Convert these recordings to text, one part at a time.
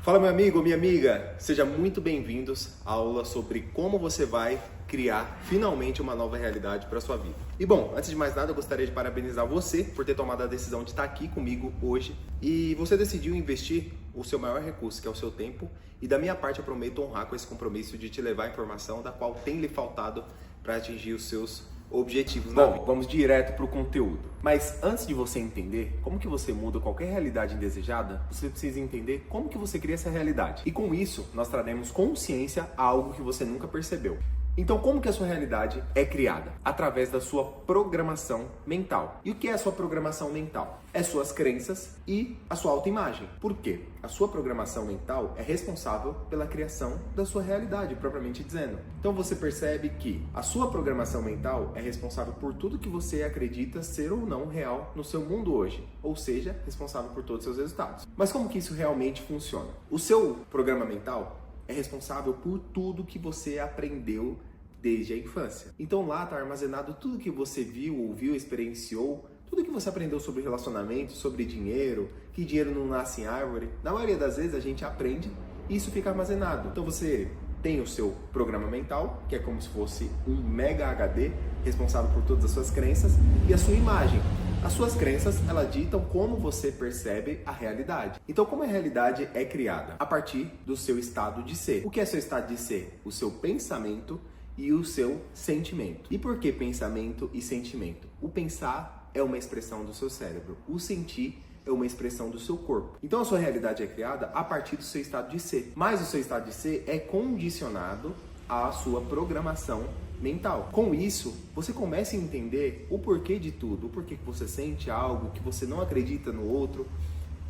Fala, meu amigo, minha amiga, sejam muito bem-vindos à aula sobre como você vai criar finalmente uma nova realidade para sua vida. E bom, antes de mais nada, eu gostaria de parabenizar você por ter tomado a decisão de estar aqui comigo hoje e você decidiu investir o seu maior recurso, que é o seu tempo, e da minha parte eu prometo honrar com esse compromisso de te levar a informação da qual tem lhe faltado para atingir os seus objetivos na vida. Vamos direto para o conteúdo. Mas antes de você entender como que você muda qualquer realidade indesejada, você precisa entender como que você cria essa realidade. E com isso, nós traremos consciência a algo que você nunca percebeu. Então, como que a sua realidade é criada? Através da sua programação mental. E o que é a sua programação mental? É suas crenças e a sua autoimagem. Por quê? A sua programação mental é responsável pela criação da sua realidade, propriamente dizendo. Então, você percebe que a sua programação mental é responsável por tudo que você acredita ser ou não real no seu mundo hoje. Ou seja, responsável por todos os seus resultados. Mas como que isso realmente funciona? O seu programa mental é responsável por tudo que você aprendeu desde a infância. Então lá está armazenado tudo que você viu, ouviu, experienciou, tudo que você aprendeu sobre relacionamento, sobre dinheiro, que dinheiro não nasce em árvore. Na maioria das vezes a gente aprende e isso fica armazenado. Então você tem o seu programa mental, que é como se fosse um mega HD, responsável por todas as suas crenças, e a sua imagem. As suas crenças, elas ditam como você percebe a realidade. Então, como a realidade é criada? A partir do seu estado de ser. O que é seu estado de ser? O seu pensamento e o seu sentimento. E por que pensamento e sentimento? O pensar é uma expressão do seu cérebro. O sentir é uma expressão do seu corpo. Então, a sua realidade é criada a partir do seu estado de ser. Mas o seu estado de ser é condicionado à sua programação mental. Com isso, você começa a entender o porquê de tudo, o porquê que você sente algo, que você não acredita no outro.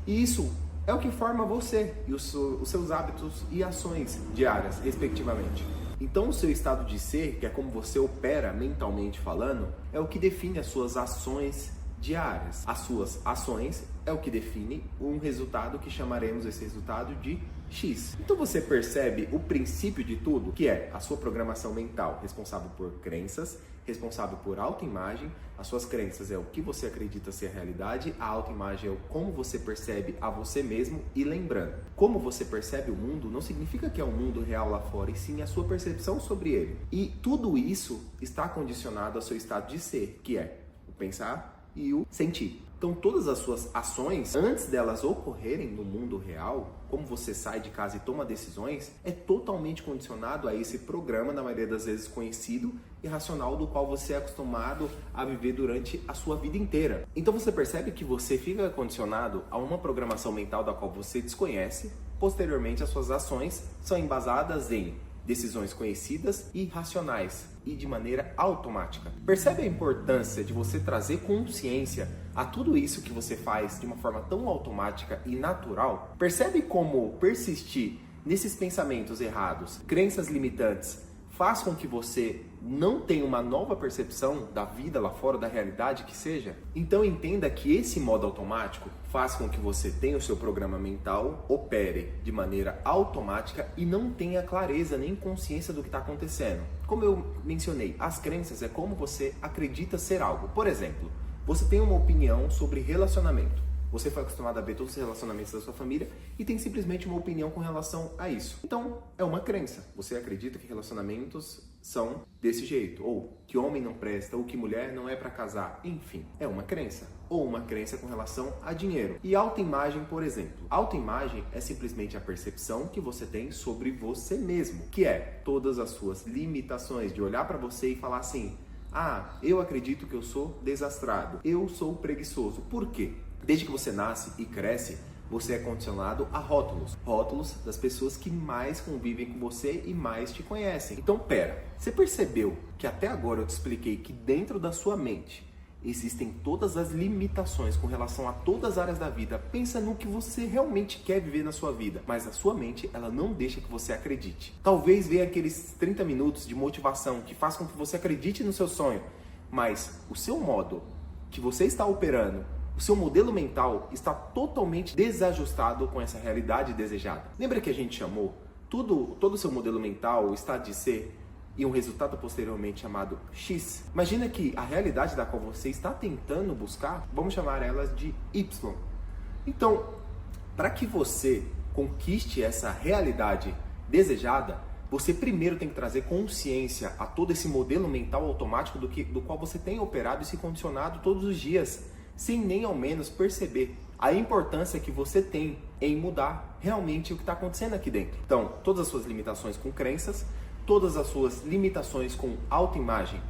E isso é o que forma você e os seus hábitos e ações diárias, respectivamente. Então, o seu estado de ser, que é como você opera mentalmente falando, é o que define as suas ações diárias. As suas ações é o que define um resultado que chamaremos esse resultado de X. Então você percebe o princípio de tudo, que é a sua programação mental, responsável por crenças, responsável por autoimagem. As suas crenças é o que você acredita ser a realidade, a autoimagem é o como você percebe a você mesmo. E lembrando, como você percebe o mundo não significa que é o mundo real lá fora, e sim a sua percepção sobre ele. E tudo isso está condicionado ao seu estado de ser, que é o pensar e o sentir. Então todas as suas ações, antes delas ocorrerem no mundo real, como você sai de casa e toma decisões, é totalmente condicionado a esse programa, na maioria das vezes conhecido e racional, do qual você é acostumado a viver durante a sua vida inteira. Então você percebe que você fica condicionado a uma programação mental da qual você desconhece. Posteriormente, as suas ações são embasadas em decisões conhecidas e racionais e de maneira automática. Percebe a importância de você trazer consciência a tudo isso que você faz de uma forma tão automática e natural? Percebe como persistir nesses pensamentos errados, crenças limitantes, faz com que você não tenha uma nova percepção da vida lá fora, da realidade que seja? Então entenda que esse modo automático faz com que você tenha o seu programa mental, opere de maneira automática e não tenha clareza nem consciência do que está acontecendo. Como eu mencionei, as crenças é como você acredita ser algo. Por exemplo, você tem uma opinião sobre relacionamento. Você foi acostumado a ver todos os relacionamentos da sua família e tem simplesmente uma opinião com relação a isso. Então, é uma crença. Você acredita que relacionamentos são desse jeito, ou que homem não presta, ou que mulher não é para casar. Enfim, é uma crença. Ou uma crença com relação a dinheiro. E autoimagem, por exemplo. Autoimagem é simplesmente a percepção que você tem sobre você mesmo, que é todas as suas limitações, de olhar para você e falar assim: ah, eu acredito que eu sou desastrado, eu sou preguiçoso. Por quê? Desde que você nasce e cresce, você é condicionado a rótulos. Rótulos das pessoas que mais convivem com você e mais te conhecem. Então, você percebeu que até agora eu te expliquei que dentro da sua mente existem todas as limitações com relação a todas as áreas da vida? Pensa no que você realmente quer viver na sua vida, mas a sua mente, ela não deixa que você acredite. Talvez venha aqueles 30 minutos de motivação que faz com que você acredite no seu sonho, mas o seu modo que você está operando, o seu modelo mental está totalmente desajustado com essa realidade desejada. Lembra que a gente chamou todo o seu modelo mental, o estado de ser, e um resultado posteriormente chamado X? Imagina que a realidade da qual você está tentando buscar, vamos chamar elas de Y. Então, para que você conquiste essa realidade desejada, você primeiro tem que trazer consciência a todo esse modelo mental automático do qual você tem operado e se condicionado todos os dias, sem nem ao menos perceber a importância que você tem em mudar realmente o que está acontecendo aqui dentro. Então, todas as suas limitações com crenças, todas as suas limitações com autoimagem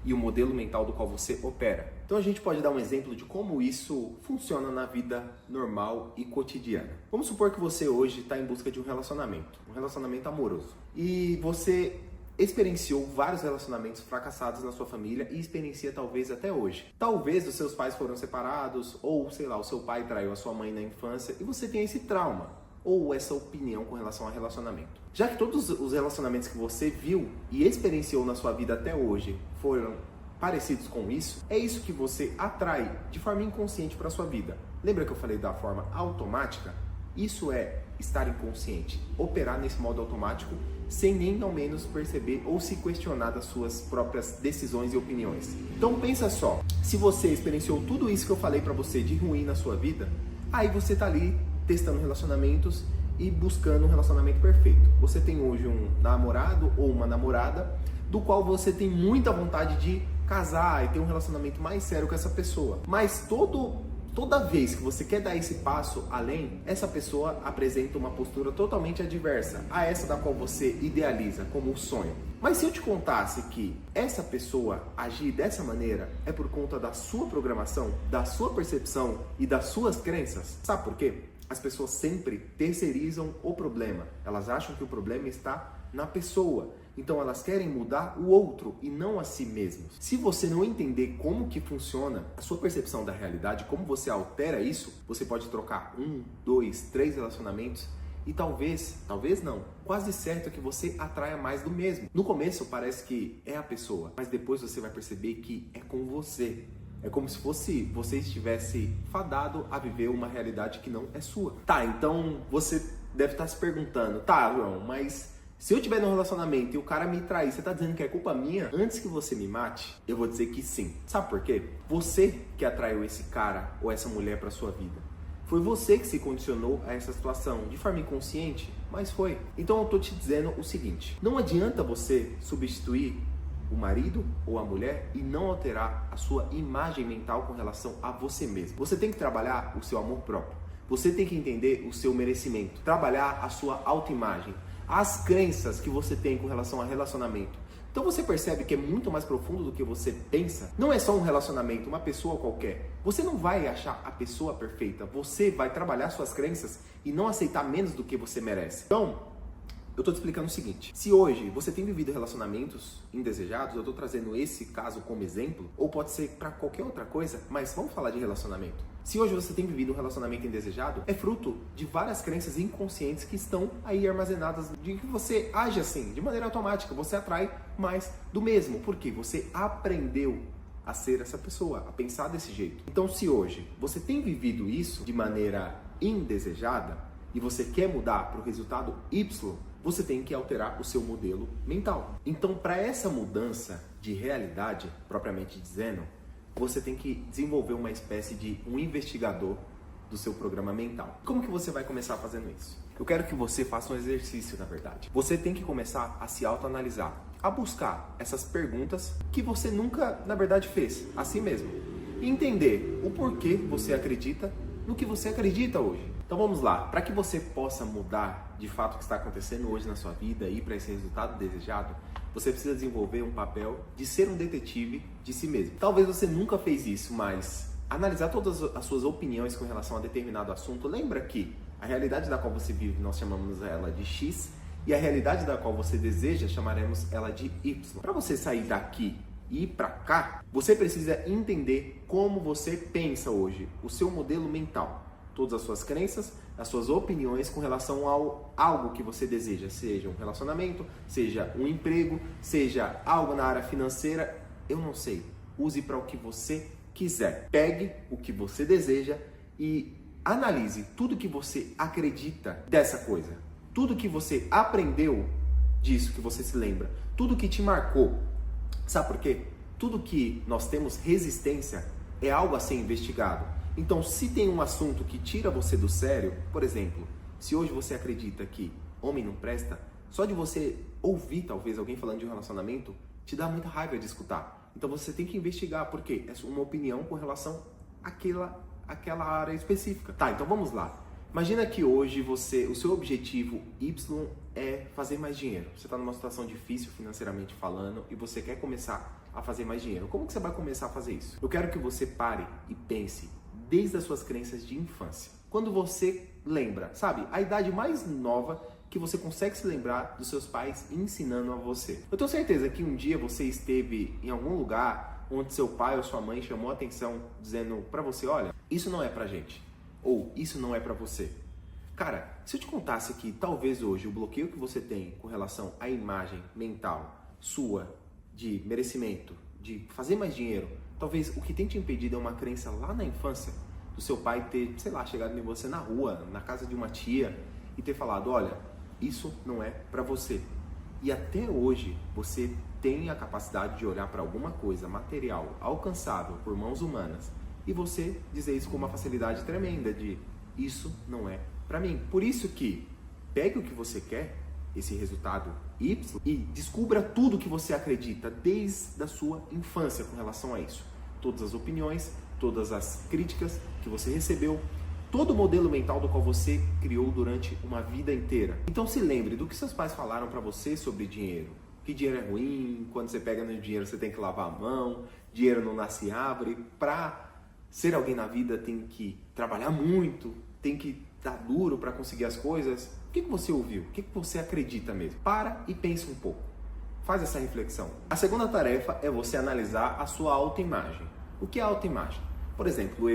e o modelo mental do qual você opera. Então a gente pode dar um exemplo de como isso funciona na vida normal e cotidiana. Vamos supor que você hoje está em busca de um relacionamento amoroso. E você experienciou vários relacionamentos fracassados na sua família e experiencia talvez até hoje. Talvez os seus pais foram separados, ou sei lá, o seu pai traiu a sua mãe na infância e você tem esse trauma ou essa opinião com relação a relacionamento. Já que todos os relacionamentos que você viu e experienciou na sua vida até hoje foram parecidos com isso, é isso que você atrai de forma inconsciente para a sua vida. Lembra que eu falei da forma automática? Isso é estar inconsciente, operar nesse modo automático sem nem ao menos perceber ou se questionar das suas próprias decisões e opiniões. Então pensa só, se você experienciou tudo isso que eu falei para você de ruim na sua vida, aí você tá ali testando relacionamentos e buscando um relacionamento perfeito. Você tem hoje um namorado ou uma namorada do qual você tem muita vontade de casar e ter um relacionamento mais sério com essa pessoa. Mas toda vez que você quer dar esse passo além, essa pessoa apresenta uma postura totalmente adversa a essa da qual você idealiza como um sonho. Mas se eu te contasse que essa pessoa agir dessa maneira é por conta da sua programação, da sua percepção e das suas crenças, sabe por quê? As pessoas sempre terceirizam o problema. Elas acham que o problema está na pessoa. Então elas querem mudar o outro e não a si mesmos. Se você não entender como que funciona a sua percepção da realidade, como você altera isso, você pode trocar 1, 2, 3 relacionamentos e talvez não, quase certo que você atraia mais do mesmo. No começo parece que é a pessoa, mas depois você vai perceber que é com você. É como se fosse você estivesse fadado a viver uma realidade que não é sua. Tá, então você deve estar se perguntando, tá, João, mas se eu estiver num relacionamento e o cara me trair, você tá dizendo que é culpa minha? Antes que você me mate, eu vou dizer que sim. Sabe por quê? Você que atraiu esse cara ou essa mulher pra sua vida. Foi você que se condicionou a essa situação de forma inconsciente, mas foi. Então eu tô te dizendo o seguinte, não adianta você substituir o marido ou a mulher e não alterar a sua imagem mental com relação a você mesmo. Você tem que trabalhar o seu amor próprio. Você tem que entender o seu merecimento, trabalhar a sua autoimagem, as crenças que você tem com relação a relacionamento. Então você percebe que é muito mais profundo do que você pensa. Não é só um relacionamento, uma pessoa qualquer. Você não vai achar a pessoa perfeita. Você vai trabalhar suas crenças e não aceitar menos do que você merece. Então, eu tô te explicando o seguinte, se hoje você tem vivido relacionamentos indesejados, eu tô trazendo esse caso como exemplo, ou pode ser para qualquer outra coisa, mas vamos falar de relacionamento. Se hoje você tem vivido um relacionamento indesejado, é fruto de várias crenças inconscientes que estão aí armazenadas, de que você age assim, de maneira automática, você atrai mais do mesmo, porque você aprendeu a ser essa pessoa, a pensar desse jeito. Então se hoje você tem vivido isso de maneira indesejada, e você quer mudar para o resultado Y, você tem que alterar o seu modelo mental. Então, para essa mudança de realidade, propriamente dizendo, você tem que desenvolver uma espécie de um investigador do seu programa mental. Como que você vai começar fazendo isso? Eu quero que você faça um exercício, na verdade. Você tem que começar a se autoanalisar, a buscar essas perguntas que você nunca, na verdade, fez a si mesmo. E entender o porquê você acredita no que você acredita hoje. Então vamos lá, para que você possa mudar de fato o que está acontecendo hoje na sua vida e ir para esse resultado desejado, você precisa desenvolver um papel de ser um detetive de si mesmo. Talvez você nunca fez isso, mas analisar todas as suas opiniões com relação a determinado assunto, lembra que a realidade da qual você vive, nós chamamos ela de X, e a realidade da qual você deseja, chamaremos ela de Y. Para você sair daqui e ir para cá, você precisa entender como você pensa hoje, o seu modelo mental. Todas as suas crenças, as suas opiniões com relação ao algo que você deseja, seja um relacionamento, seja um emprego, seja algo na área financeira, eu não sei. Use para o que você quiser. Pegue o que você deseja e analise tudo que você acredita dessa coisa. Tudo que você aprendeu disso que você se lembra. Tudo que te marcou. Sabe por quê? Tudo que nós temos resistência é algo a ser investigado. Então, se tem um assunto que tira você do sério, por exemplo, Se hoje você acredita que homem não presta, só de você ouvir talvez alguém falando de um relacionamento, te dá muita raiva de escutar. Então você tem que investigar, porque é uma opinião com relação àquela área específica. Tá, então vamos lá. Imagina que hoje o seu objetivo Y é fazer mais dinheiro. Você está numa situação difícil financeiramente falando e você quer começar a fazer mais dinheiro. Como que você vai começar a fazer isso? Eu quero que você pare e pense desde as suas crenças de infância. Quando você lembra, sabe, a idade mais nova que você consegue se lembrar dos seus pais ensinando a você. Eu tenho certeza que um dia você esteve em algum lugar onde seu pai ou sua mãe chamou a atenção dizendo pra você, olha, isso não é pra gente. Ou isso não é pra você. Cara, se eu te contasse que talvez hoje o bloqueio que você tem com relação à imagem mental sua, de merecimento, de fazer mais dinheiro, talvez o que tem te impedido é uma crença lá na infância, do seu pai ter, sei lá, chegado em você na rua, na casa de uma tia e ter falado, olha, isso não é pra você. E até hoje você tem a capacidade de olhar para alguma coisa material, alcançável por mãos humanas, e você dizer isso com uma facilidade tremenda de isso não é pra mim. Por isso que pegue o que você quer, esse resultado Y, e descubra tudo que você acredita desde a sua infância com relação a isso. Todas as opiniões, todas as críticas que você recebeu, todo o modelo mental do qual você criou durante uma vida inteira. Então se lembre do que seus pais falaram pra você sobre dinheiro. Que dinheiro é ruim, quando você pega no dinheiro você tem que lavar a mão, dinheiro não nasce e abre. Pra ser alguém na vida tem que trabalhar muito, tem que dar duro para conseguir as coisas. O que você ouviu? O que você acredita mesmo? Para e pensa um pouco. Faz essa reflexão. A segunda tarefa é você analisar a sua autoimagem. O que é autoimagem? Por exemplo,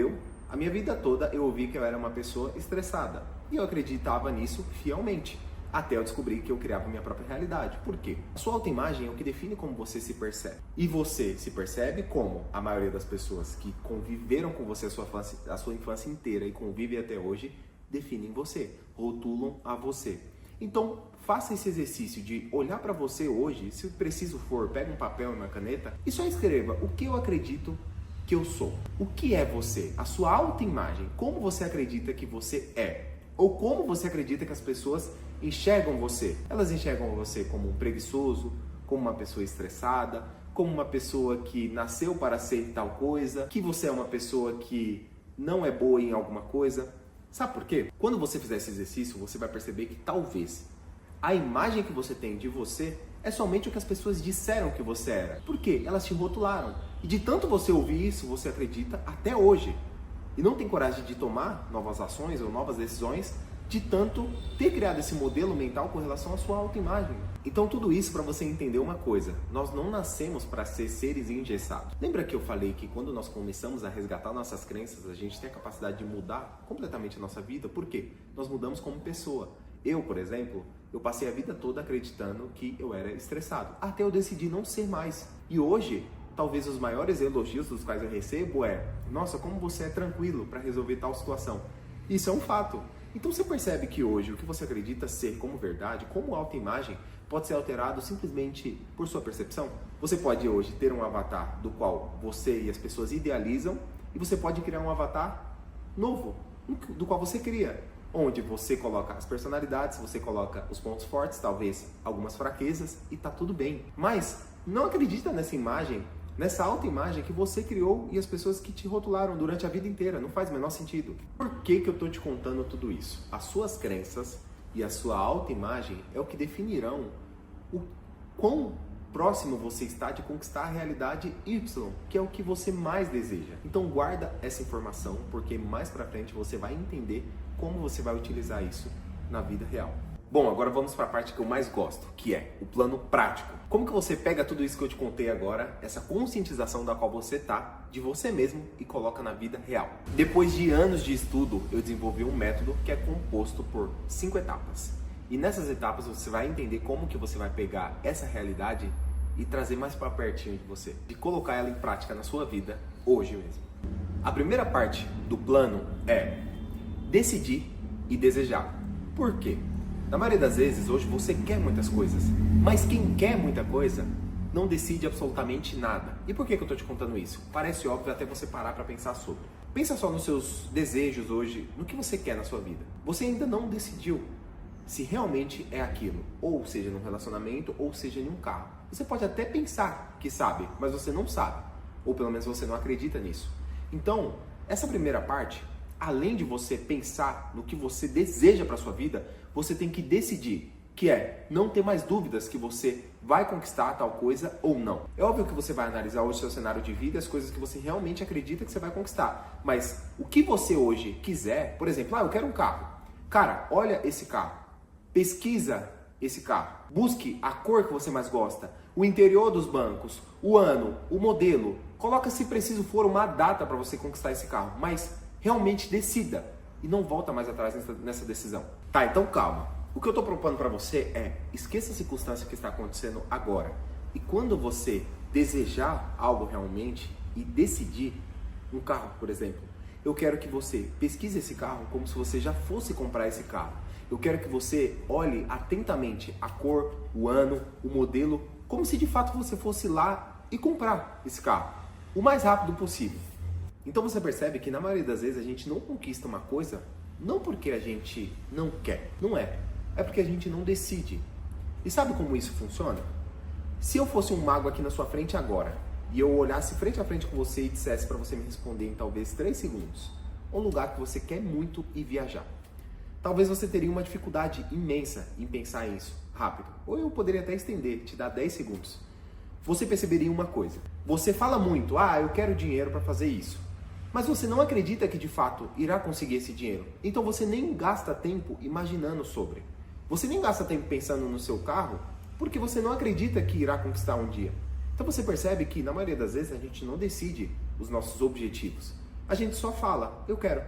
a minha vida toda eu ouvi que eu era uma pessoa estressada. E eu acreditava nisso fielmente. Até eu descobri que eu criava minha própria realidade. Por quê? A sua autoimagem é o que define como você se percebe. E você se percebe como a maioria das pessoas que conviveram com você a sua infância inteira e convivem até hoje, definem você, rotulam a você. Então, faça esse exercício de olhar para você hoje, se preciso for, pega um papel e uma caneta e só escreva o que eu acredito que eu sou. O que é você? A sua autoimagem. Como você acredita que você é? Ou como você acredita que as pessoas enxergam você? Elas enxergam você como um preguiçoso, como uma pessoa estressada, como uma pessoa que nasceu para ser tal coisa, que você é uma pessoa que não é boa em alguma coisa. Sabe por quê? Quando você fizer esse exercício, você vai perceber que talvez a imagem que você tem de você é somente o que as pessoas disseram que você era. Por quê? Elas te rotularam. E de tanto você ouvir isso, você acredita até hoje. E não tem coragem de tomar novas ações ou novas decisões de tanto ter criado esse modelo mental com relação à sua autoimagem. Então tudo isso para você entender uma coisa, nós não nascemos para ser seres engessados. Lembra que eu falei que quando nós começamos a resgatar nossas crenças, a gente tem a capacidade de mudar completamente a nossa vida? Por quê? Nós mudamos como pessoa. Eu, por exemplo, eu passei a vida toda acreditando que eu era estressado, até eu decidi não ser mais. E hoje, talvez os maiores elogios dos quais eu recebo é: nossa, como você é tranquilo para resolver tal situação. Isso é um fato. Então você percebe que hoje o que você acredita ser como verdade, como autoimagem, pode ser alterado simplesmente por sua percepção. Você pode hoje ter um avatar do qual você e as pessoas idealizam, e você pode criar um avatar novo, do qual você cria, onde você coloca as personalidades, você coloca os pontos fortes, talvez algumas fraquezas, e tá tudo bem. Mas não acredita nessa imagem, nessa autoimagem que você criou e as pessoas que te rotularam durante a vida inteira. Não faz o menor sentido. Por que eu estou te contando tudo isso? As suas crenças e a sua autoimagem é o que definirão o quão próximo você está de conquistar a realidade Y, que é o que você mais deseja. Então guarda essa informação, porque mais pra frente você vai entender como você vai utilizar isso na vida real. Bom, agora vamos para a parte que eu mais gosto, que é o plano prático. Como que você pega tudo isso que eu te contei agora, essa conscientização da qual você tá, de você mesmo, e coloca na vida real? Depois de anos de estudo, eu desenvolvi um método que é composto por 5 etapas. E nessas etapas você vai entender como que você vai pegar essa realidade e trazer mais para pertinho de você, de colocar ela em prática na sua vida hoje mesmo. A primeira parte do plano é decidir e desejar. Por quê? Na maioria das vezes, hoje você quer muitas coisas, mas quem quer muita coisa não decide absolutamente nada. E por que eu estou te contando isso? Parece óbvio até você parar para pensar sobre. Pensa só nos seus desejos hoje, no que você quer na sua vida. Você ainda não decidiu se realmente é aquilo, ou seja, num relacionamento, ou seja, em um carro. Você pode até pensar que sabe, mas você não sabe, ou pelo menos você não acredita nisso. Então, essa primeira parte, além de você pensar no que você deseja para sua vida, você tem que decidir, que é não ter mais dúvidas que você vai conquistar tal coisa ou não. É óbvio que você vai analisar hoje o seu cenário de vida e as coisas que você realmente acredita que você vai conquistar. Mas o que você hoje quiser, por exemplo, eu quero um carro. Cara, olha esse carro. Pesquisa esse carro. Busque a cor que você mais gosta, o interior dos bancos, o ano, o modelo. Coloca, se preciso for, uma data para você conquistar esse carro. Mas realmente decida e não volta mais atrás nessa decisão. Tá, então calma. O que eu estou propondo para você é, esqueça a circunstância que está acontecendo agora. E quando você desejar algo realmente e decidir um carro, por exemplo, eu quero que você pesquise esse carro como se você já fosse comprar esse carro. Eu quero que você olhe atentamente a cor, o ano, o modelo, como se de fato você fosse lá e comprar esse carro o mais rápido possível. Então você percebe que na maioria das vezes a gente não conquista uma coisa não porque a gente não quer, não é. É porque a gente não decide. E sabe como isso funciona? Se eu fosse um mago aqui na sua frente agora, e eu olhasse frente a frente com você e dissesse para você me responder em talvez 3 segundos, um lugar que você quer muito ir viajar. Talvez você teria uma dificuldade imensa em pensar isso rápido. Ou eu poderia até estender, te dar 10 segundos. Você perceberia uma coisa. Você fala muito, eu quero dinheiro para fazer isso. Mas você não acredita que de fato irá conseguir esse dinheiro. Então você nem gasta tempo imaginando sobre. Você nem gasta tempo pensando no seu carro porque você não acredita que irá conquistar um dia. Então você percebe que na maioria das vezes a gente não decide os nossos objetivos. A gente só fala, eu quero.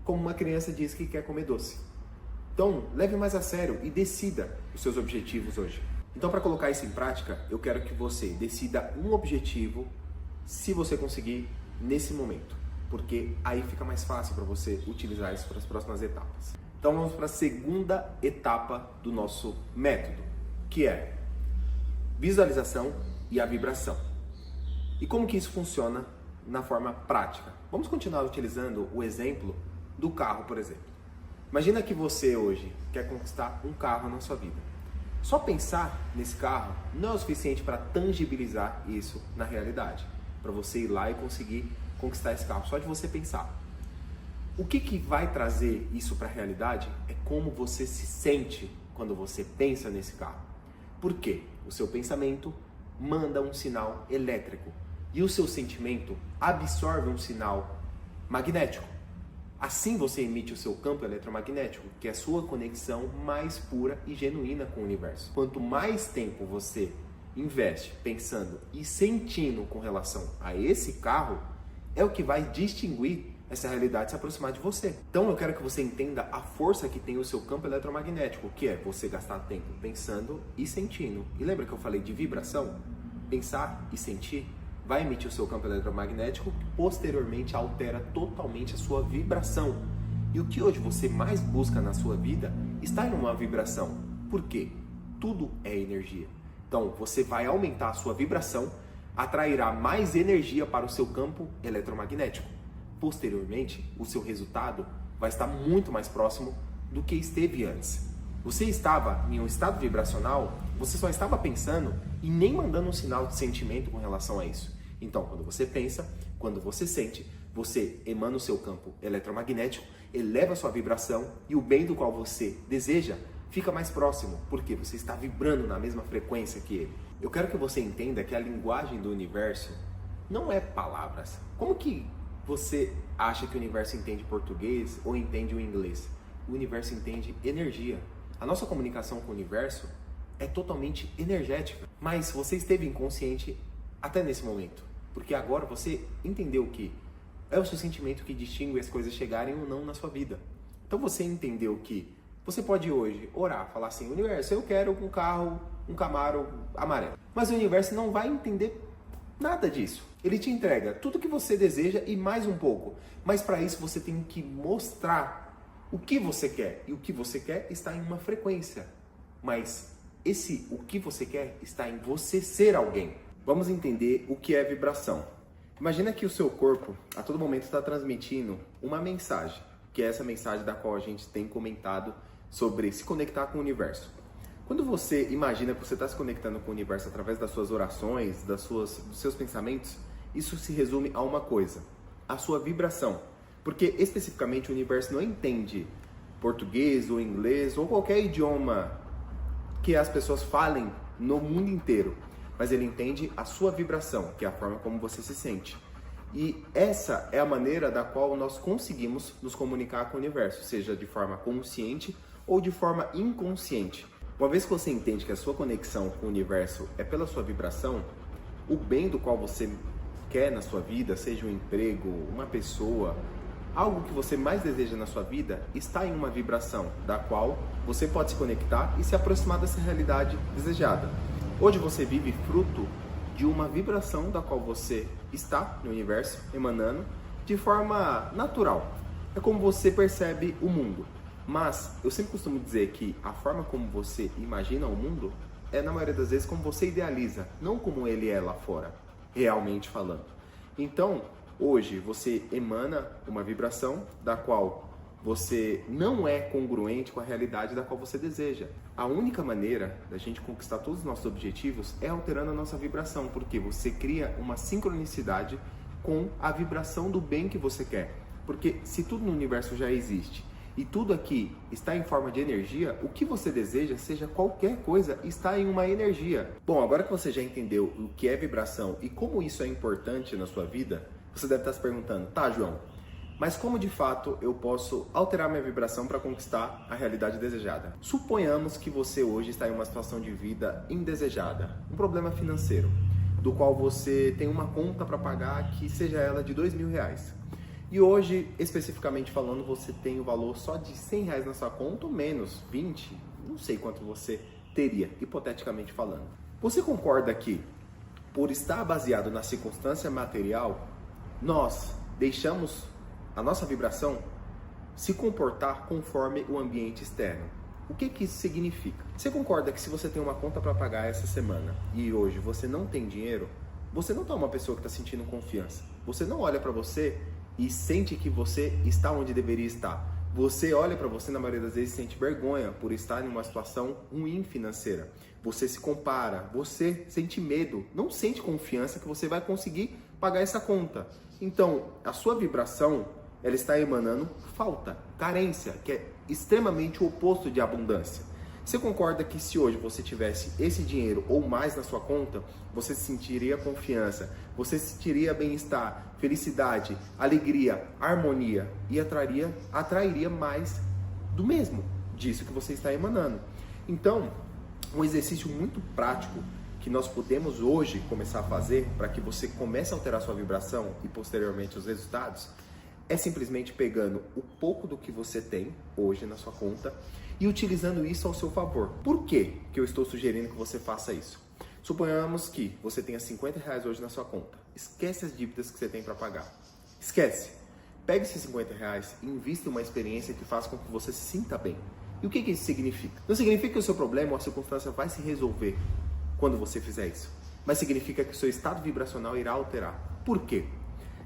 Como uma criança diz que quer comer doce. Então leve mais a sério e decida os seus objetivos hoje. Então para colocar isso em prática, eu quero que você decida um objetivo se você conseguir nesse momento. Porque aí fica mais fácil para você utilizar isso para as próximas etapas. Então vamos para a segunda etapa do nosso método, que é visualização e a vibração. E como que isso funciona na forma prática? Vamos continuar utilizando o exemplo do carro, por exemplo. Imagina que você hoje quer conquistar um carro na sua vida. Só pensar nesse carro não é o suficiente para tangibilizar isso na realidade, para você ir lá e conseguir conquistar esse carro, só de você pensar. O que vai trazer isso para a realidade é como você se sente quando você pensa nesse carro. Por quê? O seu pensamento manda um sinal elétrico e o seu sentimento absorve um sinal magnético. Assim você emite o seu campo eletromagnético, que é a sua conexão mais pura e genuína com o universo. Quanto mais tempo você investe pensando e sentindo com relação a esse carro, é o que vai distinguir essa realidade se aproximar de você. Então eu quero que você entenda a força que tem o seu campo eletromagnético, que é você gastar tempo pensando e sentindo. E lembra que eu falei de vibração? Pensar e sentir vai emitir o seu campo eletromagnético, que posteriormente altera totalmente a sua vibração. E o que hoje você mais busca na sua vida está em uma vibração. Por quê? Tudo é energia. Então você vai aumentar a sua vibração, atrairá mais energia para o seu campo eletromagnético. Posteriormente, o seu resultado vai estar muito mais próximo do que esteve antes. Você estava em um estado vibracional, você só estava pensando e nem mandando um sinal de sentimento com relação a isso. Então, quando você pensa, quando você sente, você emana o seu campo eletromagnético, eleva a sua vibração e o bem do qual você deseja fica mais próximo, porque você está vibrando na mesma frequência que ele. Eu quero que você entenda que a linguagem do universo não é palavras. Como que você acha que o universo entende português ou entende o inglês? O universo entende energia. A nossa comunicação com o universo é totalmente energética. Mas você esteve inconsciente até nesse momento. Porque agora você entendeu que é o seu sentimento que distingue as coisas chegarem ou não na sua vida. Então você entendeu que você pode hoje orar, falar assim, universo, eu quero um carro, um Camaro amarelo. Mas o universo não vai entender nada disso. Ele te entrega tudo que você deseja e mais um pouco. Mas para isso você tem que mostrar o que você quer. E o que você quer está em uma frequência. Mas o que você quer está em você ser alguém. Vamos entender o que é vibração. Imagina que o seu corpo a todo momento está transmitindo uma mensagem, que é essa mensagem da qual a gente tem comentado sobre se conectar com o universo. Quando você imagina que você está se conectando com o universo através das suas orações, dos seus pensamentos, isso se resume a uma coisa, a sua vibração. Porque especificamente o universo não entende português ou inglês ou qualquer idioma que as pessoas falem no mundo inteiro, mas ele entende a sua vibração, que é a forma como você se sente. E essa é a maneira da qual nós conseguimos nos comunicar com o universo, seja de forma consciente ou de forma inconsciente. Uma vez que você entende que a sua conexão com o universo é pela sua vibração, o bem do qual você quer na sua vida, seja um emprego, uma pessoa, algo que você mais deseja na sua vida, está em uma vibração da qual você pode se conectar e se aproximar dessa realidade desejada. Hoje você vive fruto de uma vibração da qual você está no universo, emanando de forma natural. É como você percebe o mundo. Mas eu sempre costumo dizer que a forma como você imagina o mundo é, na maioria das vezes, como você idealiza, não como ele é lá fora, realmente falando. Então, hoje você emana uma vibração da qual você não é congruente com a realidade da qual você deseja. A única maneira da gente conquistar todos os nossos objetivos é alterando a nossa vibração, porque você cria uma sincronicidade com a vibração do bem que você quer. Porque se tudo no universo já existe e tudo aqui está em forma de energia, o que você deseja, seja qualquer coisa, está em uma energia. Bom, agora que você já entendeu o que é vibração e como isso é importante na sua vida, você deve estar se perguntando, tá, João, mas como de fato eu posso alterar minha vibração para conquistar a realidade desejada? Suponhamos que você hoje está em uma situação de vida indesejada, um problema financeiro, do qual você tem uma conta para pagar que seja ela de R$2.000. E hoje, especificamente falando, você tem o valor só de R$100 na sua conta ou menos, 20, não sei quanto você teria, hipoteticamente falando. Você concorda que, por estar baseado na circunstância material, nós deixamos a nossa vibração se comportar conforme o ambiente externo? O que isso significa? Você concorda que se você tem uma conta para pagar essa semana e hoje você não tem dinheiro, você não está uma pessoa que está sentindo confiança. Você não olha para você e sente que você está onde deveria estar. Você olha para você, na maioria das vezes, e sente vergonha por estar em uma situação ruim financeira. Você se compara, você sente medo, não sente confiança que você vai conseguir pagar essa conta. Então, a sua vibração, ela está emanando falta, carência, que é extremamente o oposto de abundância. Você concorda que se hoje você tivesse esse dinheiro ou mais na sua conta, você sentiria confiança, você sentiria bem-estar, felicidade, alegria, harmonia e atrairia mais do mesmo, disso que você está emanando. Então, um exercício muito prático que nós podemos hoje começar a fazer para que você comece a alterar sua vibração e posteriormente os resultados, é simplesmente pegando o pouco do que você tem hoje na sua conta e utilizando isso ao seu favor. Por que eu estou sugerindo que você faça isso? Suponhamos que você tenha R$50 hoje na sua conta. Esquece as dívidas que você tem para pagar. Esquece. Pegue esses R$50 e invista em uma experiência que faça com que você se sinta bem. E o que isso significa? Não significa que o seu problema ou a circunstância vai se resolver quando você fizer isso. Mas significa que o seu estado vibracional irá alterar. Por quê?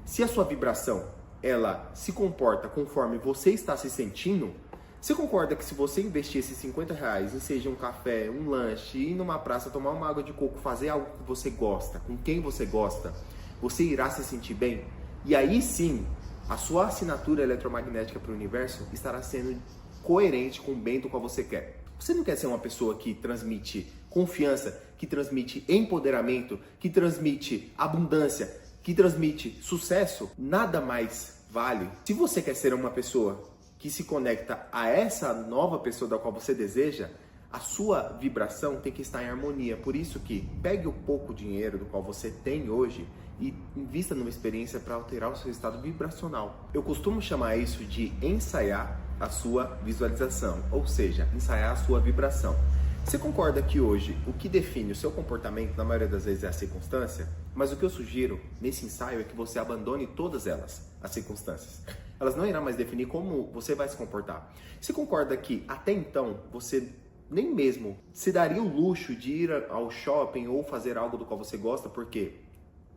Se a sua vibração ela se comporta conforme você está se sentindo, você concorda que se você investir esses R$50 em seja um café, um lanche, ir numa praça, tomar uma água de coco, fazer algo que você gosta, com quem você gosta, você irá se sentir bem? E aí sim, a sua assinatura eletromagnética para o universo estará sendo coerente com o bem do qual você quer. Você não quer ser uma pessoa que transmite confiança, que transmite empoderamento, que transmite abundância, que transmite sucesso? Nada mais vale. Se você quer ser uma pessoa que se conecta a essa nova pessoa da qual você deseja, a sua vibração tem que estar em harmonia. Por isso que pegue o pouco dinheiro do qual você tem hoje e invista numa experiência para alterar o seu estado vibracional. Eu costumo chamar isso de ensaiar a sua visualização, ou seja, ensaiar a sua vibração. Você concorda que hoje o que define o seu comportamento, na maioria das vezes, é a circunstância? Mas o que eu sugiro nesse ensaio é que você abandone todas elas, as circunstâncias. Elas não irão mais definir como você vai se comportar. Você concorda que até então você nem mesmo se daria o luxo de ir ao shopping ou fazer algo do qual você gosta, porque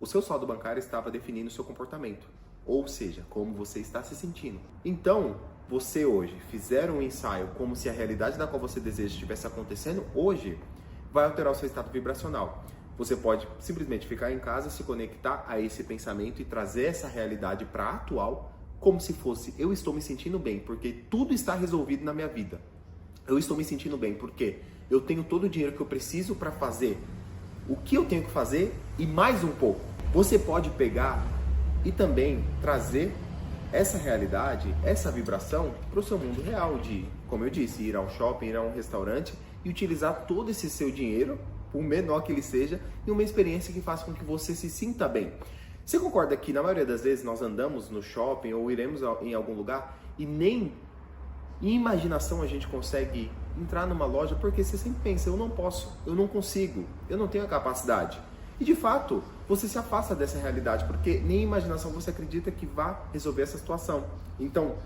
o seu saldo bancário estava definindo o seu comportamento, ou seja, como você está se sentindo. Então, você hoje fizer um ensaio como se a realidade da qual você deseja estivesse acontecendo hoje, vai alterar o seu estado vibracional. Você pode simplesmente ficar em casa, se conectar a esse pensamento e trazer essa realidade para a atual, como se fosse: eu estou me sentindo bem porque tudo está resolvido na minha vida. Eu estou me sentindo bem porque eu tenho todo o dinheiro que eu preciso para fazer o que eu tenho que fazer e mais um pouco. Você pode pegar e também trazer essa realidade, essa vibração para o seu mundo real de, como eu disse, ir ao shopping, ir a um restaurante e utilizar todo esse seu dinheiro, por menor que ele seja, em uma experiência que faça com que você se sinta bem. Você concorda que na maioria das vezes nós andamos no shopping ou iremos em algum lugar e nem em imaginação a gente consegue entrar numa loja porque você sempre pensa: eu não posso, eu não consigo, eu não tenho a capacidade. E de fato, você se afasta dessa realidade porque nem em imaginação você acredita que vá resolver essa situação. Então,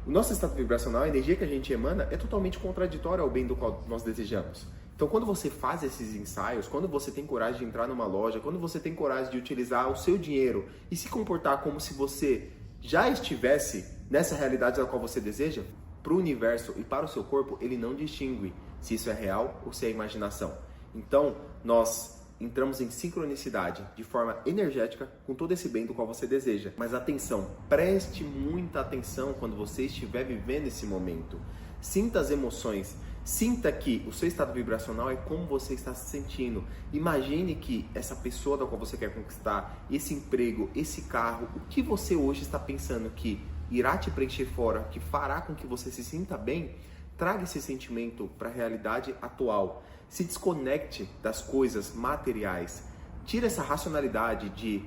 o nosso estado vibracional, a energia que a gente emana, é totalmente contraditória ao bem do qual nós desejamos. Então, quando você faz esses ensaios, quando você tem coragem de entrar numa loja, quando você tem coragem de utilizar o seu dinheiro e se comportar como se você já estivesse nessa realidade da qual você deseja, para o universo e para o seu corpo, ele não distingue se isso é real ou se é imaginação. Então, nós entramos em sincronicidade de forma energética com todo esse bem do qual você deseja. Mas atenção, preste muita atenção quando você estiver vivendo esse momento. Sinta as emoções, sinta que o seu estado vibracional é como você está se sentindo. Imagine que essa pessoa da qual você quer conquistar, esse emprego, esse carro, o que você hoje está pensando que irá te preencher fora, que fará com que você se sinta bem, traga esse sentimento para a realidade atual. Se desconecte das coisas materiais. Tira essa racionalidade de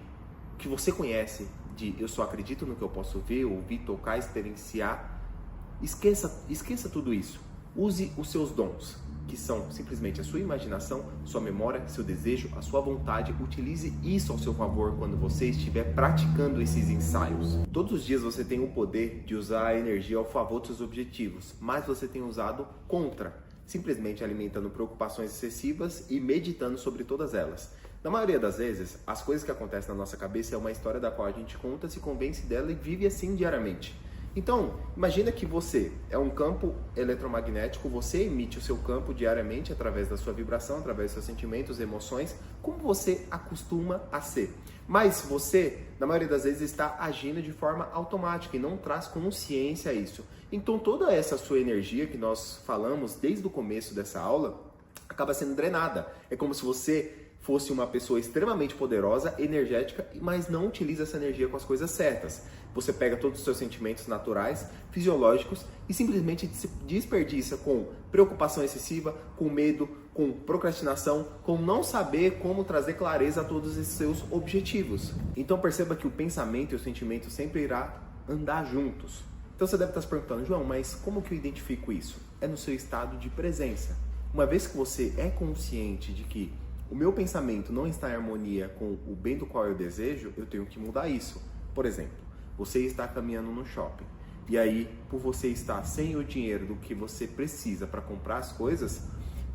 que você conhece, de eu só acredito no que eu posso ver, ouvir, tocar, experienciar. Esqueça tudo isso. Use os seus dons, que são simplesmente a sua imaginação, sua memória, seu desejo, a sua vontade. Utilize isso ao seu favor quando você estiver praticando esses ensaios. Todos os dias você tem o poder de usar a energia ao favor dos seus objetivos, mas você tem usado contra, simplesmente alimentando preocupações excessivas e meditando sobre todas elas. Na maioria das vezes, as coisas que acontecem na nossa cabeça é uma história da qual a gente conta, se convence dela e vive assim diariamente. Então, imagina que você é um campo eletromagnético, você emite o seu campo diariamente através da sua vibração, através dos seus sentimentos, emoções, como você acostuma a ser. Mas você, na maioria das vezes, está agindo de forma automática e não traz consciência a isso. Então, toda essa sua energia que nós falamos desde o começo dessa aula acaba sendo drenada. É como se você fosse uma pessoa extremamente poderosa, energética, mas não utiliza essa energia com as coisas certas. Você pega todos os seus sentimentos naturais, fisiológicos e simplesmente desperdiça com preocupação excessiva, com medo, com procrastinação, com não saber como trazer clareza a todos esses seus objetivos. Então perceba que o pensamento e o sentimento sempre irá andar juntos. Então você deve estar se perguntando: João, mas como que eu identifico isso? É no seu estado de presença. Uma vez que você é consciente de que o meu pensamento não está em harmonia com o bem do qual eu desejo, eu tenho que mudar isso. Por exemplo, você está caminhando no shopping e aí, por você estar sem o dinheiro do que você precisa para comprar as coisas,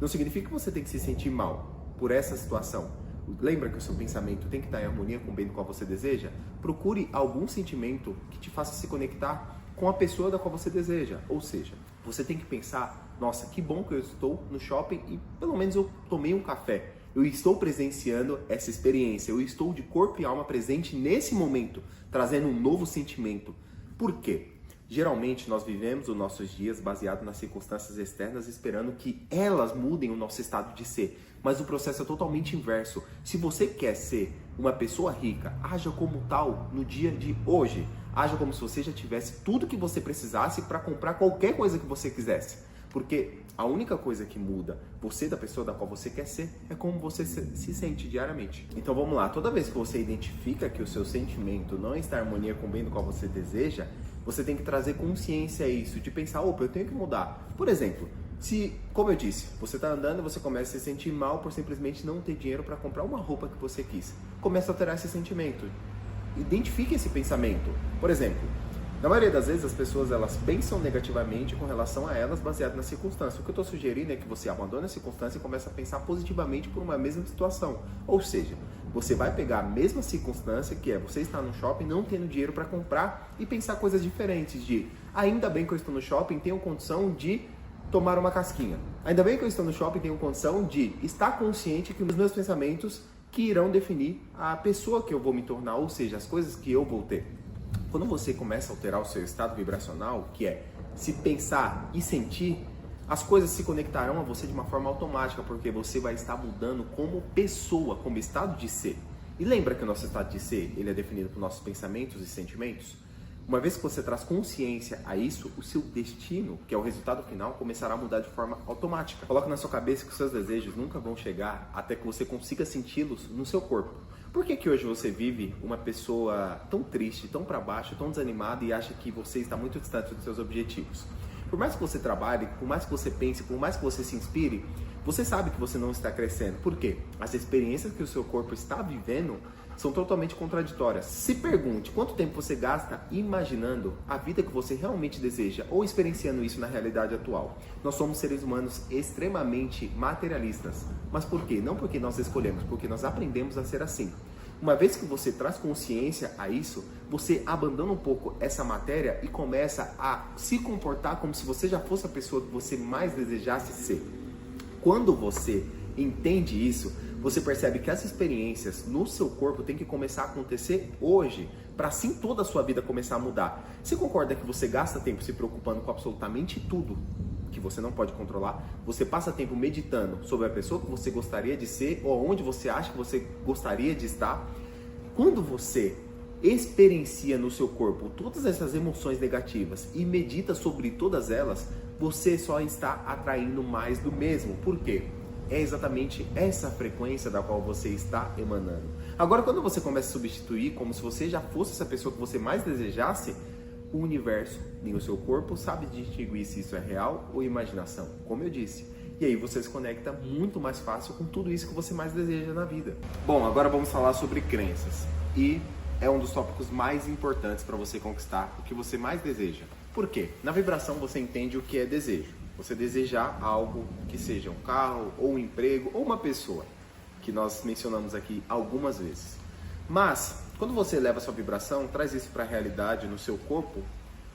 não significa que você tem que se sentir mal por essa situação. Lembra que o seu pensamento tem que estar em harmonia com o bem do qual você deseja? Procure algum sentimento que te faça se conectar com a pessoa da qual você deseja. Ou seja, você tem que pensar: nossa, que bom que eu estou no shopping e pelo menos eu tomei um café. Eu estou presenciando essa experiência, eu estou de corpo e alma presente nesse momento, trazendo um novo sentimento. Por quê? Geralmente nós vivemos os nossos dias baseados nas circunstâncias externas, esperando que elas mudem o nosso estado de ser. Mas o processo é totalmente inverso. Se você quer ser uma pessoa rica, haja como tal no dia de hoje. Haja como se você já tivesse tudo que você precisasse para comprar qualquer coisa que você quisesse. Porque a única coisa que muda você da pessoa da qual você quer ser é como você se sente diariamente. Então vamos lá, toda vez que você identifica que o seu sentimento não está em harmonia com o bem do qual você deseja, você tem que trazer consciência a isso, de pensar: opa, eu tenho que mudar. Por exemplo, se, como eu disse, você está andando e você começa a se sentir mal por simplesmente não ter dinheiro para comprar uma roupa que você quis. Começa a alterar esse sentimento. Identifique esse pensamento. Por exemplo, Na maioria das vezes as pessoas elas pensam negativamente com relação a elas baseado na circunstância. O que eu estou sugerindo é que você abandone a circunstância e comece a pensar positivamente por uma mesma situação. Ou seja, você vai pegar a mesma circunstância, que é você estar no shopping não tendo dinheiro para comprar e pensar coisas diferentes de ainda bem que eu estou no shopping, tenho condição de tomar uma casquinha. Ainda bem que eu estou no shopping, tenho condição de estar consciente que os meus pensamentos que irão definir a pessoa que eu vou me tornar, ou seja, as coisas que eu vou ter. Quando você começa a alterar o seu estado vibracional, que é se pensar e sentir, as coisas se conectarão a você de uma forma automática, porque você vai estar mudando como pessoa, como estado de ser. E lembra que o nosso estado de ser, ele é definido por nossos pensamentos e sentimentos? Uma vez que você traz consciência a isso, o seu destino, que é o resultado final, começará a mudar de forma automática. Coloque na sua cabeça que os seus desejos nunca vão chegar até que você consiga senti-los no seu corpo. Por que hoje você vive uma pessoa tão triste, tão para baixo, tão desanimada e acha que você está muito distante dos seus objetivos? Por mais que você trabalhe, por mais que você pense, por mais que você se inspire, você sabe que você não está crescendo. Por quê? As experiências que o seu corpo está vivendo são totalmente contraditórias. Se pergunte quanto tempo você gasta imaginando a vida que você realmente deseja ou experienciando isso na realidade atual. Nós somos seres humanos extremamente materialistas. Mas por quê? Não porque nós escolhemos, porque nós aprendemos a ser assim. Uma vez que você traz consciência a isso, você abandona um pouco essa matéria e começa a se comportar como se você já fosse a pessoa que você mais desejasse ser. Quando você entende isso, você percebe que as experiências no seu corpo têm que começar a acontecer hoje, para assim toda a sua vida começar a mudar. Você concorda que você gasta tempo se preocupando com absolutamente tudo que você não pode controlar? Você passa tempo meditando sobre a pessoa que você gostaria de ser ou onde você acha que você gostaria de estar? Quando você experiencia no seu corpo todas essas emoções negativas e medita sobre todas elas, você só está atraindo mais do mesmo. Por quê? É exatamente essa frequência da qual você está emanando. Agora, quando você começa a substituir como se você já fosse essa pessoa que você mais desejasse, o universo nem o seu corpo sabe distinguir se isso é real ou imaginação, como eu disse. E aí você se conecta muito mais fácil com tudo isso que você mais deseja na vida. Bom, agora vamos falar sobre crenças. E é um dos tópicos mais importantes para você conquistar o que você mais deseja. Por quê? Na vibração você entende o que é desejo. Você desejar algo que seja um carro, ou um emprego, ou uma pessoa, que nós mencionamos aqui algumas vezes. Mas, quando você eleva a sua vibração, traz isso para a realidade no seu corpo,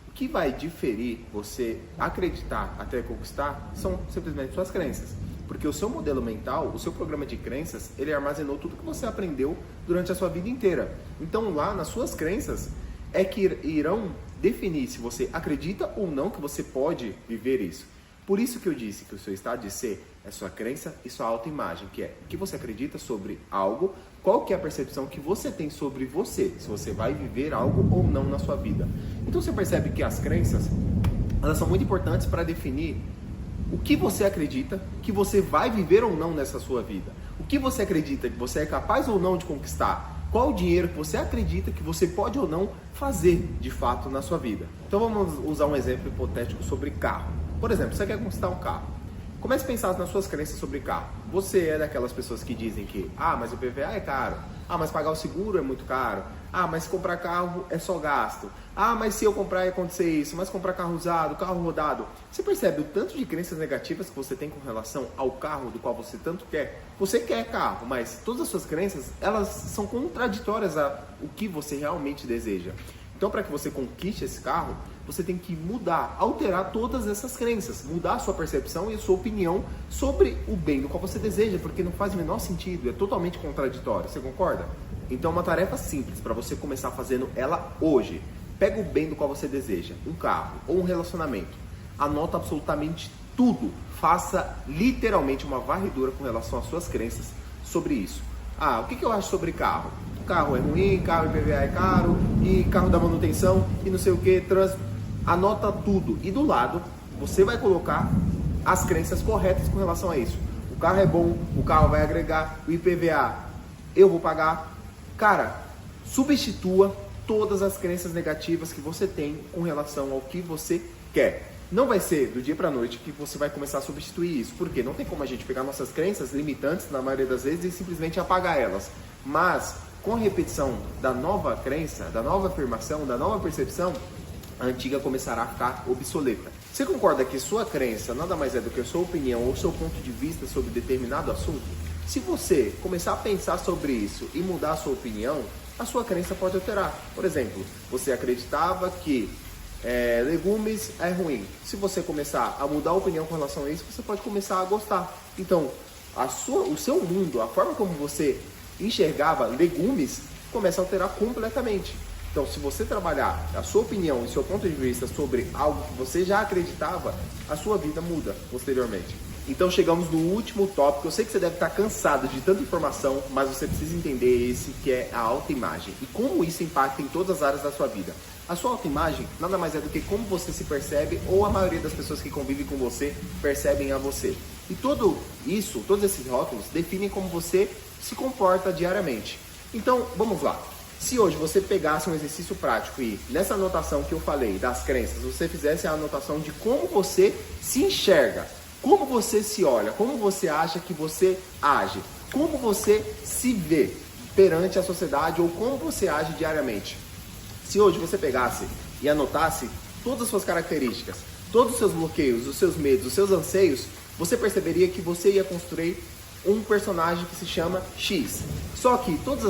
o que vai diferir você acreditar até conquistar são simplesmente suas crenças. Porque o seu modelo mental, o seu programa de crenças, ele armazenou tudo que você aprendeu durante a sua vida inteira. Então lá nas suas crenças é que irão definir se você acredita ou não que você pode viver isso. Por isso que eu disse que o seu estado de ser é sua crença e sua autoimagem, que é o que você acredita sobre algo, qual que é a percepção que você tem sobre você, se você vai viver algo ou não na sua vida. Então você percebe que as crenças, elas são muito importantes para definir o que você acredita que você vai viver ou não nessa sua vida. O que você acredita que você é capaz ou não de conquistar. Qual o dinheiro que você acredita que você pode ou não fazer de fato na sua vida. Então vamos usar um exemplo hipotético sobre carro. Por exemplo, você quer conquistar um carro. Comece a pensar nas suas crenças sobre carro. Você é daquelas pessoas que dizem que mas o IPVA é caro. Mas pagar o seguro é muito caro. Mas se comprar carro é só gasto. Mas se eu comprar ia acontecer isso. Mas comprar carro usado, carro rodado. Você percebe o tanto de crenças negativas que você tem com relação ao carro do qual você tanto quer? Você quer carro, mas todas as suas crenças, elas são contraditórias ao que você realmente deseja. Então, para que você conquiste esse carro, você tem que mudar, alterar todas essas crenças, mudar a sua percepção e a sua opinião sobre o bem do qual você deseja, porque não faz o menor sentido, é totalmente contraditório, você concorda? Então, uma tarefa simples para você começar fazendo ela hoje. Pega o bem do qual você deseja, um carro ou um relacionamento, anota absolutamente tudo, faça literalmente uma varredura com relação às suas crenças sobre isso. O que eu acho sobre carro? Carro é ruim, carro IPVA é caro, e carro da manutenção, e não sei o que, trânsito. Anota tudo. E do lado, você vai colocar as crenças corretas com relação a isso. O carro é bom, o carro vai agregar, o IPVA eu vou pagar. Cara, substitua todas as crenças negativas que você tem com relação ao que você quer. Não vai ser do dia para a noite que você vai começar a substituir isso. Porque não tem como a gente pegar nossas crenças limitantes, na maioria das vezes, e simplesmente apagar elas. Mas com a repetição da nova crença, da nova afirmação, da nova percepção, a antiga começará a ficar obsoleta. Você concorda que sua crença nada mais é do que a sua opinião ou seu ponto de vista sobre determinado assunto? Se você começar a pensar sobre isso e mudar a sua opinião, a sua crença pode alterar. Por exemplo, você acreditava que legumes é ruim. Se você começar a mudar a opinião com relação a isso, você pode começar a gostar. Então, o seu mundo, a forma como você enxergava legumes, começa a alterar completamente. Então, se você trabalhar a sua opinião e seu ponto de vista sobre algo que você já acreditava, a sua vida muda posteriormente. Então, chegamos no último tópico. Eu sei que você deve estar cansado de tanta informação, mas você precisa entender esse que é a autoimagem e como isso impacta em todas as áreas da sua vida. A sua autoimagem nada mais é do que como você se percebe ou a maioria das pessoas que convivem com você percebem a você. E tudo isso, todos esses rótulos, definem como você se comporta diariamente. Então, vamos lá. Se hoje você pegasse um exercício prático e nessa anotação que eu falei das crenças, você fizesse a anotação de como você se enxerga, como você se olha, como você acha que você age, como você se vê perante a sociedade ou como você age diariamente. Se hoje você pegasse e anotasse todas as suas características, todos os seus bloqueios, os seus medos, os seus anseios, você perceberia que você ia construir um personagem que se chama X. Só que todas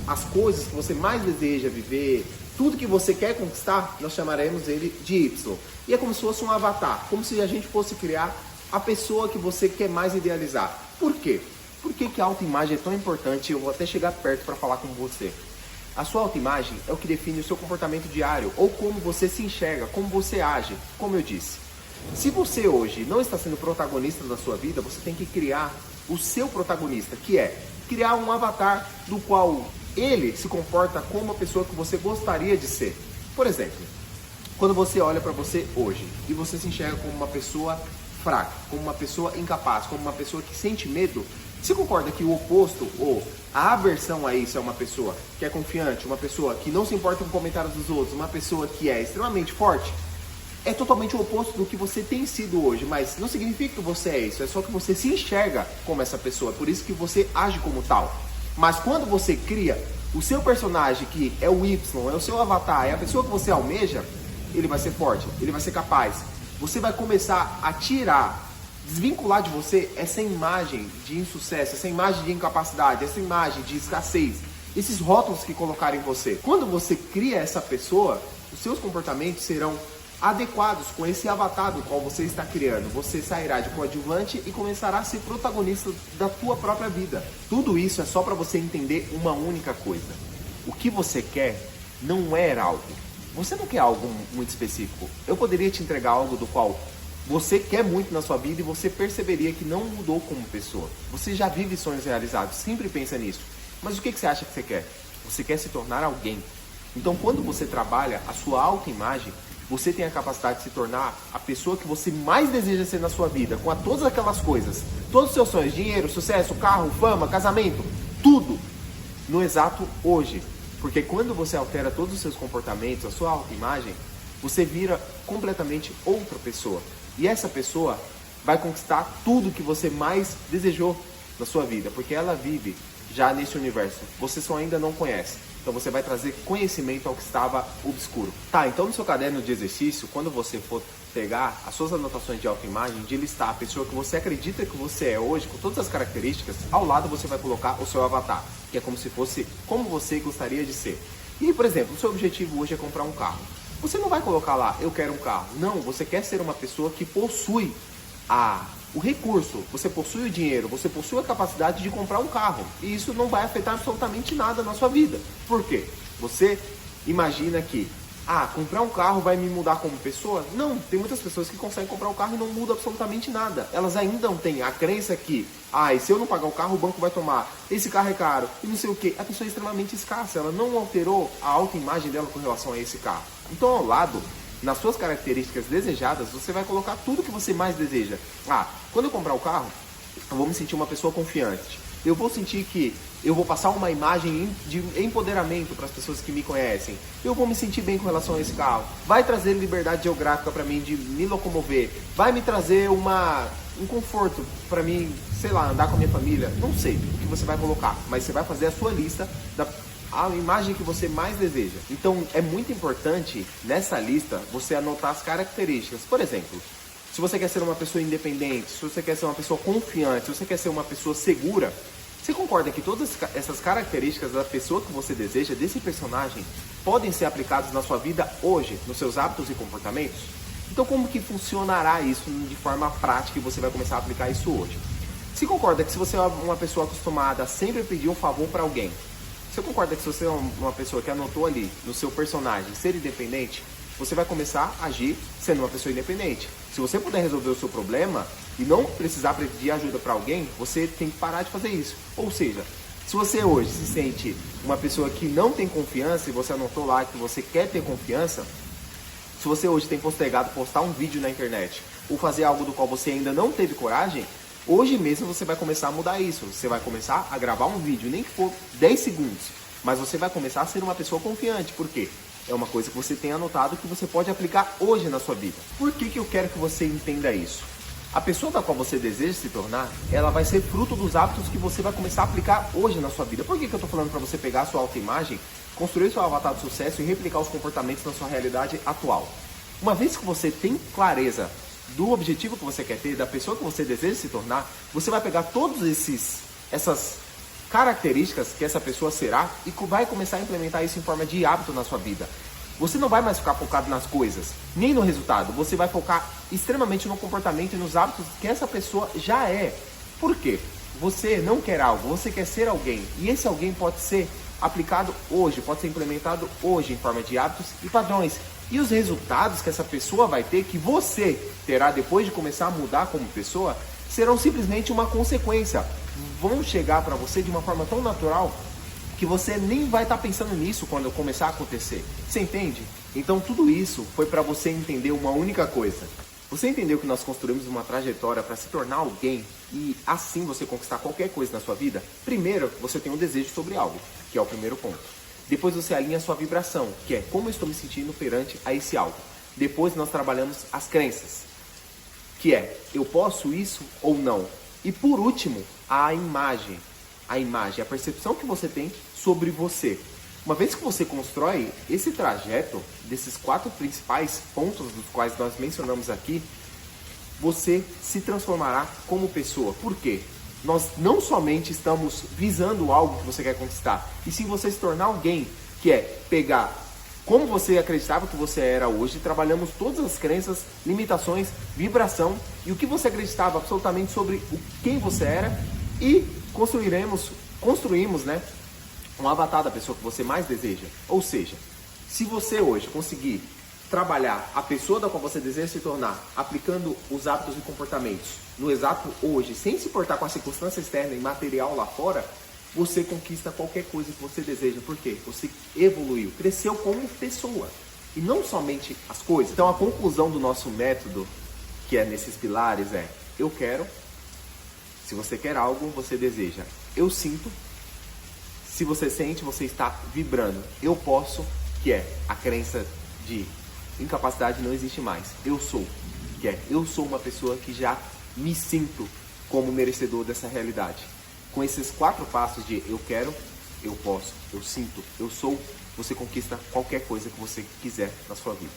as coisas que você mais deseja viver, tudo que você quer conquistar, nós chamaremos ele de Y. E é como se fosse um avatar, como se a gente fosse criar a pessoa que você quer mais idealizar. Por quê? Por que a autoimagem é tão importante? Eu vou até chegar perto para falar com você. A sua autoimagem é o que define o seu comportamento diário, ou como você se enxerga, como você age, como eu disse. Se você hoje não está sendo protagonista da sua vida, você tem que criar o seu protagonista, que é criar um avatar do qual ele se comporta como a pessoa que você gostaria de ser. Por exemplo, quando você olha para você hoje e você se enxerga como uma pessoa fraca, como uma pessoa incapaz, como uma pessoa que sente medo, você concorda que o oposto ou a aversão a isso é uma pessoa que é confiante, uma pessoa que não se importa com comentários dos outros, uma pessoa que é extremamente forte? É totalmente o oposto do que você tem sido hoje, mas não significa que você é isso, é só que você se enxerga como essa pessoa, por isso que você age como tal. Mas quando você cria o seu personagem, que é o Y, é o seu avatar, é a pessoa que você almeja, ele vai ser forte, ele vai ser capaz. Você vai começar a desvincular de você essa imagem de insucesso, essa imagem de incapacidade, essa imagem de escassez, esses rótulos que colocaram em você. Quando você cria essa pessoa, os seus comportamentos serão adequados com esse avatar do qual você está criando. Você sairá de coadjuvante e começará a ser protagonista da tua própria vida. Tudo isso é só para você entender uma única coisa. O que você quer não é algo. Você não quer algo muito específico. Eu poderia te entregar algo do qual você quer muito na sua vida e você perceberia que não mudou como pessoa. Você já vive sonhos realizados, sempre pensa nisso. Mas o que você acha que você quer? Você quer se tornar alguém. Então, quando você trabalha a sua autoimagem, você tem a capacidade de se tornar a pessoa que você mais deseja ser na sua vida, com todas aquelas coisas, todos os seus sonhos, dinheiro, sucesso, carro, fama, casamento, tudo, no exato hoje. Porque quando você altera todos os seus comportamentos, a sua autoimagem, você vira completamente outra pessoa. E essa pessoa vai conquistar tudo que você mais desejou na sua vida, porque ela vive já nesse universo. Você só ainda não conhece. Então você vai trazer conhecimento ao que estava obscuro. Tá, então no seu caderno de exercício, quando você for pegar as suas anotações de autoimagem, de listar a pessoa que você acredita que você é hoje, com todas as características, ao lado você vai colocar o seu avatar, que é como se fosse como você gostaria de ser. E, por exemplo, o seu objetivo hoje é comprar um carro. Você não vai colocar lá, eu quero um carro. Não, você quer ser uma pessoa que possui o recurso, você possui o dinheiro, você possui a capacidade de comprar um carro. E isso não vai afetar absolutamente nada na sua vida. Por quê? Você imagina que, comprar um carro vai me mudar como pessoa? Não, tem muitas pessoas que conseguem comprar um carro e não muda absolutamente nada. Elas ainda não têm a crença que, e se eu não pagar o carro, o banco vai tomar. Esse carro é caro e não sei o que. A pessoa é extremamente escassa, ela não alterou a autoimagem dela com relação a esse carro. Então, ao lado, nas suas características desejadas, você vai colocar tudo que você mais deseja. Quando eu comprar o carro, eu vou me sentir uma pessoa confiante. Eu vou sentir que eu vou passar uma imagem de empoderamento para as pessoas que me conhecem. Eu vou me sentir bem com relação a esse carro. Vai trazer liberdade geográfica para mim de me locomover. Vai me trazer um conforto para mim, sei lá, andar com a minha família. Não sei o que você vai colocar, mas você vai fazer a sua lista a imagem que você mais deseja. Então é muito importante nessa lista você anotar as características. Por exemplo, se você quer ser uma pessoa independente, se você quer ser uma pessoa confiante, se você quer ser uma pessoa segura, você concorda que todas essas características da pessoa que você deseja, desse personagem, podem ser aplicadas na sua vida hoje, nos seus hábitos e comportamentos? Então como que funcionará isso de forma prática e você vai começar a aplicar isso hoje? Você concorda que se você é uma pessoa acostumada a sempre pedir um favor para alguém, você concorda que se você é uma pessoa que anotou ali no seu personagem ser independente, você vai começar a agir sendo uma pessoa independente? Se você puder resolver o seu problema e não precisar pedir ajuda para alguém, você tem que parar de fazer isso. Ou seja, se você hoje se sente uma pessoa que não tem confiança e você anotou lá que você quer ter confiança, se você hoje tem postergado postar um vídeo na internet ou fazer algo do qual você ainda não teve coragem, hoje mesmo você vai começar a mudar isso. Você vai começar a gravar um vídeo, nem que for 10 segundos, mas você vai começar a ser uma pessoa confiante. Por quê? É uma coisa que você tem anotado que você pode aplicar hoje na sua vida. Por que eu quero que você entenda isso? A pessoa da qual você deseja se tornar, ela vai ser fruto dos hábitos que você vai começar a aplicar hoje na sua vida. Por que eu estou falando para você pegar a sua autoimagem, construir seu avatar de sucesso e replicar os comportamentos na sua realidade atual? Uma vez que você tem clareza do objetivo que você quer ter, da pessoa que você deseja se tornar, você vai pegar todas essas características que essa pessoa será e vai começar a implementar isso em forma de hábito na sua vida. Você não vai mais ficar focado nas coisas, nem no resultado. Você vai focar extremamente no comportamento e nos hábitos que essa pessoa já é. Por quê? Você não quer algo, você quer ser alguém. E esse alguém pode ser aplicado hoje, pode ser implementado hoje em forma de hábitos e padrões. E os resultados que essa pessoa vai ter, que você terá depois de começar a mudar como pessoa, serão simplesmente uma consequência. Vão chegar para você de uma forma tão natural que você nem vai estar pensando nisso quando começar a acontecer. Você entende? Então tudo isso foi para você entender uma única coisa. Você entendeu que nós construímos uma trajetória para se tornar alguém e assim você conquistar qualquer coisa na sua vida? Primeiro, você tem um desejo sobre algo, que é o primeiro ponto. Depois você alinha a sua vibração, que é como eu estou me sentindo perante a esse algo. Depois nós trabalhamos as crenças, que é eu posso isso ou não. E por último, a imagem, a percepção que você tem sobre você. Uma vez que você constrói esse trajeto desses 4 principais pontos dos quais nós mencionamos aqui, você se transformará como pessoa. Por quê? Nós não somente estamos visando algo que você quer conquistar, e sim você se tornar alguém, que é pegar como você acreditava que você era hoje, trabalhamos todas as crenças, limitações, vibração e o que você acreditava absolutamente sobre quem você era e construímos, né, um avatar da pessoa que você mais deseja. Ou seja, se você hoje conseguir trabalhar a pessoa da qual você deseja se tornar, aplicando os hábitos e comportamentos no exato hoje, sem se importar com a circunstância externa e material lá fora, você conquista qualquer coisa que você deseja. Por quê? Você evoluiu, cresceu como pessoa e não somente as coisas. Então a conclusão do nosso método, que é nesses pilares, é eu quero. Se você quer algo, você deseja. Eu sinto. Se você sente, você está vibrando. Eu posso, que é a crença de incapacidade não existe mais. Eu sou, que é eu sou uma pessoa que já me sinto como merecedor dessa realidade. Com esses 4 passos de eu quero, eu posso, eu sinto, eu sou, você conquista qualquer coisa que você quiser na sua vida.